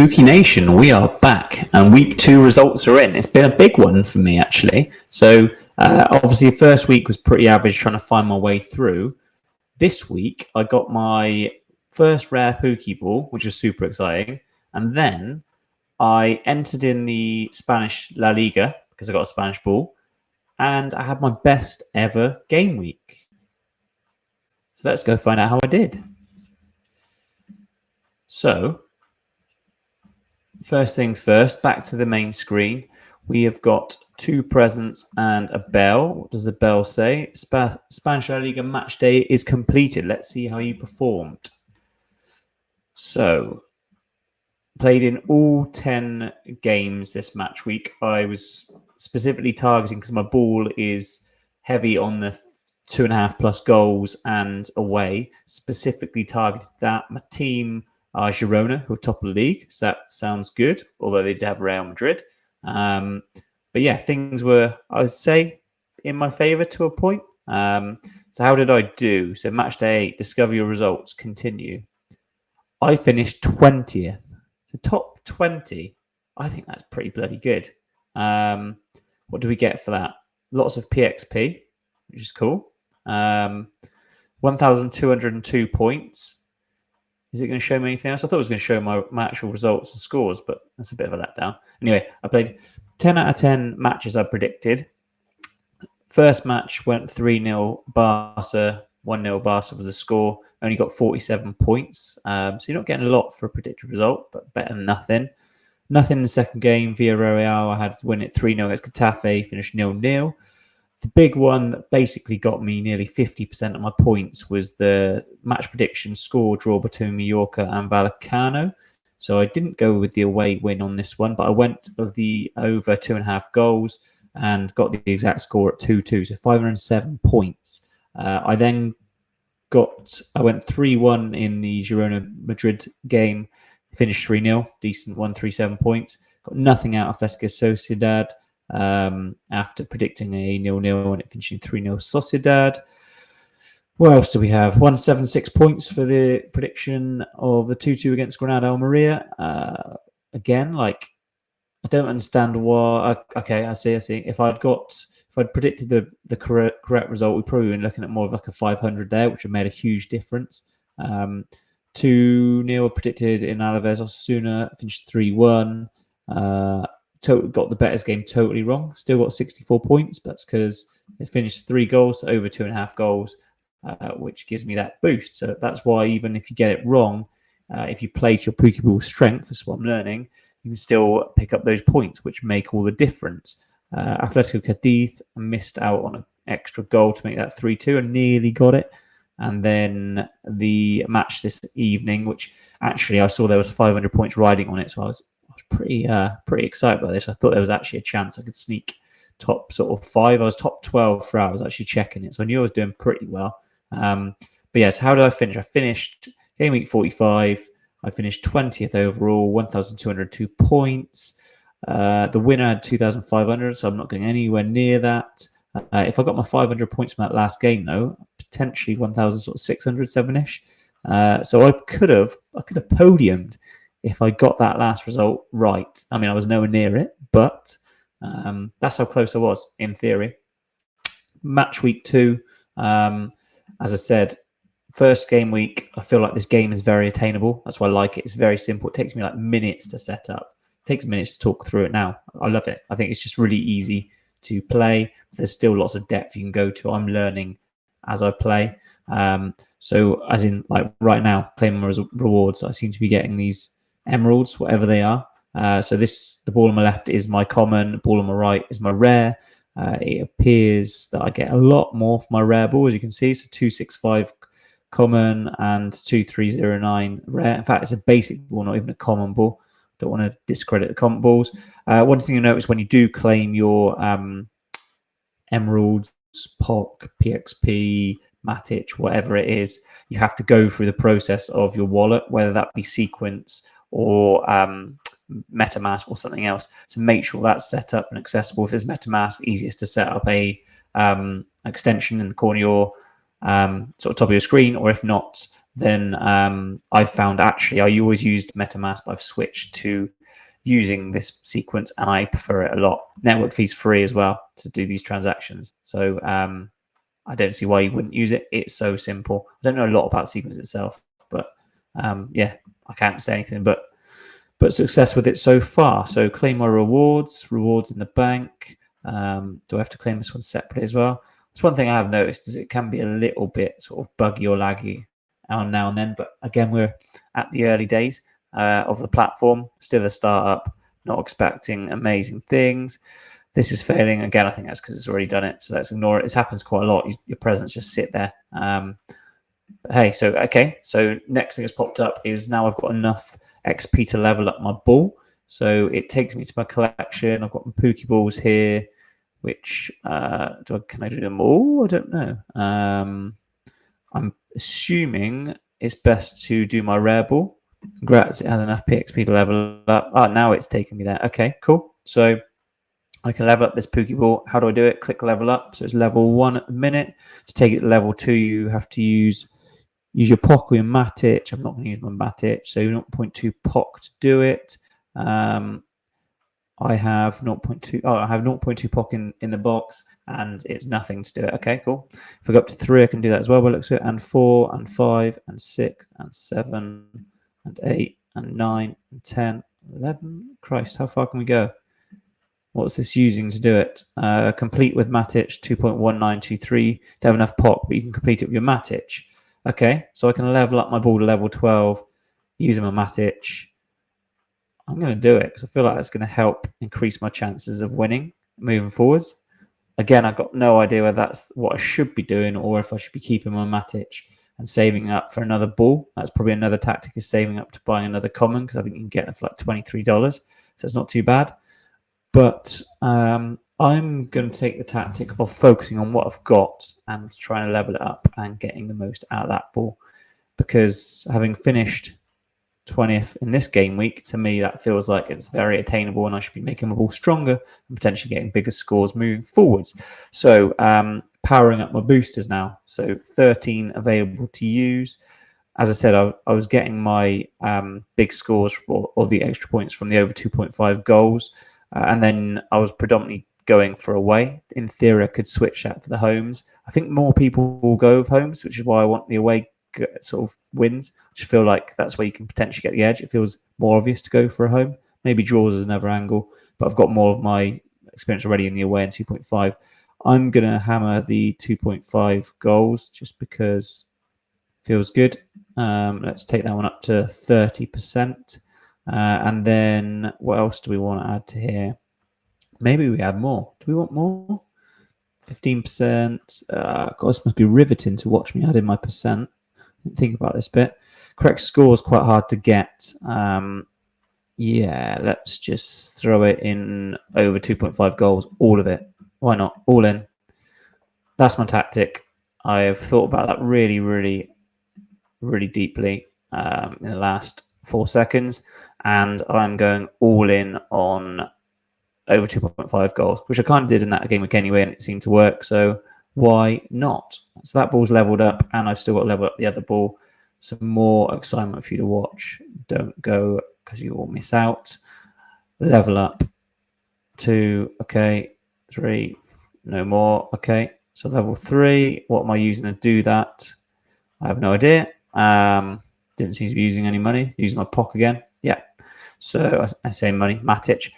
Pooky Nation, we are back, and week 2 results are in. It's been a big one for me, actually. So, obviously, the first week was pretty average, trying to find my way through. This week, I got my first rare Pooky ball, which was super exciting. And then I entered in the Spanish La Liga because I got a Spanish ball, and I had my best ever game week. So let's go find out how I did. So, first things first, back to the main screen. We have got 2 presents and a bell. What does the bell say? Spanish La Liga match day is completed. Let's see how you performed. So, played in all 10 games this match week. I was specifically targeting, because my ball is heavy on the 2.5 plus goals and away, specifically targeted that. My team are Girona, who are top of the league, so that sounds good, although they did have Real Madrid. But yeah, things were, I would say, in my favour to a point. So how did I do? So match day 8, discover your results, continue. I finished 20th. So top 20. I think that's pretty bloody good. What do we get for that? Lots of PXP, which is cool. 1,202 points. Is it going to show me anything else? I thought it was going to show my actual results and scores, but that's a bit of a letdown. Anyway, I played 10 out of 10 matches I predicted. First match went 3-0 Barca, 1-0 Barca was the score. Only got 47 points. So you're not getting a lot for a predicted result, but better than nothing. Nothing in the second game. Villarreal, I had to win it 3-0 against Getafe, finished 0-0. The big one that basically got me nearly 50% of my points was the match prediction score draw between Mallorca and Vallecano. So I didn't go with the away win on this one, but I went of the over 2.5 goals and got the exact score at 2-2, so 507 points. I then I went 3-1 in the Girona Madrid game, finished 3-0, decent 137 points. Got nothing out of Athletic Sociedad. After predicting a 0-0 and it finishing 3-0 Sociedad. What else do we have? 176 points for the prediction of the 2-2 against Granada Almeria. Again, I don't understand why. Okay, I see. If I'd predicted the correct result, we'd probably been looking at more of like a 500 there, which would have made a huge difference. 2-0 predicted in Alaves Osasuna, finished 3-1. Got the betters game totally wrong. Still got 64 points, but that's because it finished 3 goals, so over 2.5 goals, which gives me that boost. So that's why even if you get it wrong, if you play to your Pokeball strength, that's what I'm learning, you can still pick up those points, which make all the difference. Atletico Cadiz missed out on an extra goal to make that 3-2 and nearly got it. And then the match this evening, which actually I saw there was 500 points riding on it, so I was pretty excited by this. I thought there was actually a chance I could sneak top sort of 5. I was top 12 for hours actually checking it, so I knew I was doing pretty well. But yes, how did I finish? I finished game week 45. I finished 20th overall, 1,202 points. The winner had 2,500, so I'm not going anywhere near that. If I got my 500 points from that last game, though, potentially 1,600, 7-ish. So I could have podiumed if I got that last result right. I mean, I was nowhere near it, but that's how close I was, in theory. Match week 2, as I said, first game week, I feel like this game is very attainable. That's why I like it. It's very simple. It takes me like minutes to set up. It takes minutes to talk through it now. I love it. I think it's just really easy to play. There's still lots of depth you can go to. I'm learning as I play. So as in, like right now, claiming my rewards, I seem to be getting these emeralds, whatever they are. So the ball on my left is my common, the ball on my right is my rare. It appears that I get a lot more for my rare ball, as you can see. So 265 common and 2309 rare. In fact, it's a basic ball, not even a common ball. Don't want to discredit the common balls. One thing you'll notice when you do claim your emeralds, POC, PXP, Matic, whatever it is, you have to go through the process of your wallet, whether that be Sequence or MetaMask or something else. So make sure that's set up and accessible. If it's MetaMask, easiest to set up a extension in the corner of your sort of top of your screen, or if not, then I found actually I always used MetaMask, but I've switched to using this sequence, and I prefer it a lot. Network fee's free as well to do these transactions, so I don't see why you wouldn't use it. It's so simple. I don't know a lot about sequence itself, but yeah, I can't say anything but success with it so far. So claim my rewards in the bank. Do I have to claim this one separately as well? It's one thing I have noticed is it can be a little bit sort of buggy or laggy now and then, but again, we're at the early days of the platform, still a startup, not expecting amazing things. This is failing again. I think that's because it's already done it, so let's ignore it. This happens quite a lot. Your presents just sit there. But hey, so next thing that's popped up is now I've got enough XP to level up my ball. So it takes me to my collection. I've got my Pooky balls here, which can I do them all? I don't know. I'm assuming it's best to do my rare ball. Congrats, it has enough PXP to level up. Oh, now it's taking me there. Okay, cool. So I can level up this Pooky ball. How do I do it? Click level up. So it's level 1 at the minute. To take it to level 2, you have to use your POC or your Matic. I'm not going to use my Matic. So 0.2 POC to do it. I have 0.2. Oh, I have 0.2 POC in the box, and it's nothing to do it. Okay, cool. If I go up to 3, I can do that as well. By the looks of it, and 4, and 5, and 6, and 7, and 8, and 9, and 10, 11. Christ, how far can we go? What's this using to do it? Complete with Matic 2.1923. Don't have enough POC, but you can complete it with your Matic. Okay, so I can level up my ball to level 12 using my Matic. I'm going to do it because I feel like that's going to help increase my chances of winning moving forwards. Again, I've got no idea whether that's what I should be doing or if I should be keeping my Matic and saving up for another ball. That's probably another tactic, is saving up to buying another common, because I think you can get it for like $23. So it's not too bad. But I'm going to take the tactic of focusing on what I've got and trying to level it up and getting the most out of that ball. Because having finished 20th in this game week, to me, that feels like it's very attainable, and I should be making my ball stronger and potentially getting bigger scores moving forwards. So powering up my boosters now. So 13 available to use. As I said, I was getting my big scores or the extra points from the over 2.5 goals. And then I was predominantly going for away. In theory, I could switch that for the homes. I think more people will go with homes, which is why I want the away sort of wins. I just feel like that's where you can potentially get the edge. It feels more obvious to go for a home. Maybe draws is another angle, but I've got more of my experience already in the away in 2.5. I'm going to hammer the 2.5 goals just because it feels good. Let's take that one up to 30%. And then what else do we want to add to here? Maybe we add more. Do we want more? 15%. Guys must be riveting to watch me add in my percent. Think about this bit. Correct score is quite hard to get. Yeah, let's just throw it in over 2.5 goals. All of it. Why not? All in. That's my tactic. I have thought about that really, really, really deeply in the last 4 seconds, and I'm going all in on over 2.5 goals, which I kind of did in that game week anyway, and it seemed to work. So why not? So that ball's leveled up, and I've still got to level up the other ball. Some more excitement for you to watch. Don't go because you will miss out. Level up. 2, okay. 3, no more. Okay, so level 3. What am I using to do that? I have no idea. Didn't seem to be using any money. Using my POC again. Yeah. So I say money. Matic.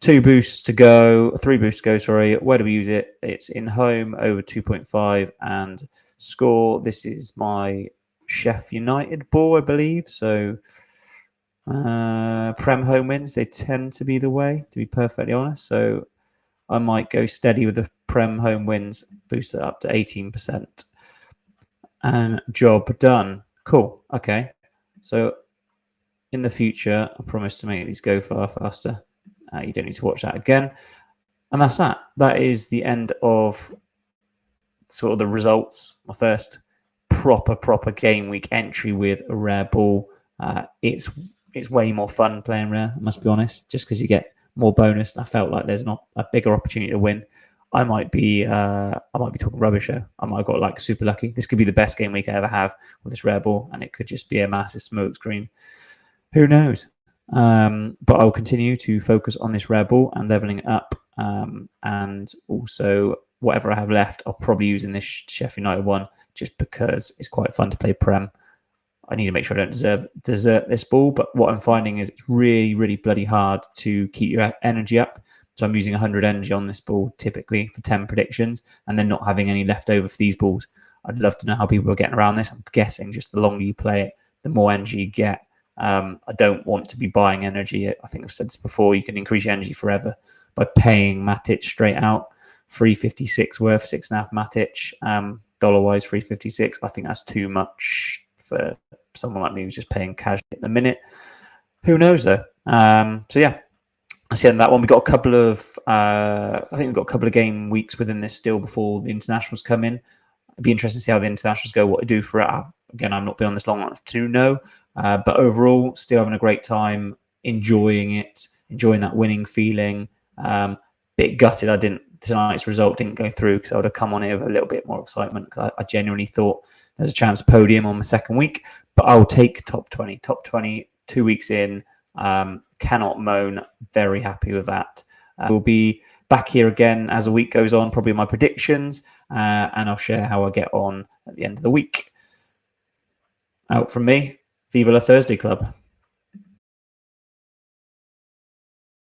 2 boosts to go. 3 boosts to go, sorry. Where do we use it? It's in home, over 2.5, and score. This is my Sheffield United ball, I believe. So Prem home wins, they tend to be the way, to be perfectly honest. So I might go steady with the Prem home wins, boost it up to 18%. And job done. Cool. Okay. So in the future, I promise to make these go far faster. You don't need to watch that again. And that's that. That is the end of sort of the results. My first proper game week entry with a rare ball. It's way more fun playing rare, I must be honest, just because you get more bonus. And I felt like there's not a bigger opportunity to win. I might be talking rubbish here. I might have got like super lucky. This could be the best game week I ever have with this rare ball, and it could just be a massive smokescreen. Who knows? But I'll continue to focus on this rare ball and leveling it up, and also whatever I have left, I'll probably use in this Sheffield United one, just because it's quite fun to play Prem. I need to make sure I don't desert this ball, but what I'm finding is it's really, really bloody hard to keep your energy up. So I'm using 100 energy on this ball typically for 10 predictions, and then not having any left over for these balls. I'd love to know how people are getting around this. I'm guessing just the longer you play it, the more energy you get. I don't want to be buying energy. I think I've said this before. You can increase your energy forever by paying Matic straight out. 356 worth, 6.5 Matic. Dollar-wise, 356. I think that's too much for someone like me who's just paying cash at the minute. Who knows though? So yeah, that's the end of that one. We've got a couple of, I think we've got a couple of game weeks within this still before the internationals come in. It'd be interesting to see how the internationals go, what to do for it. Again, I've not been on this long enough to know, but overall, still having a great time, enjoying it, enjoying that winning feeling. Bit gutted tonight's result didn't go through, because I would have come on here with a little bit more excitement, because I genuinely thought there's a chance of podium on the second week, but I'll take top 20, 2 weeks in. Cannot moan. Very happy with that. We'll be back here again as the week goes on, probably my predictions, and I'll share how I get on at the end of the week. Out from me, Viva la Thursday Club.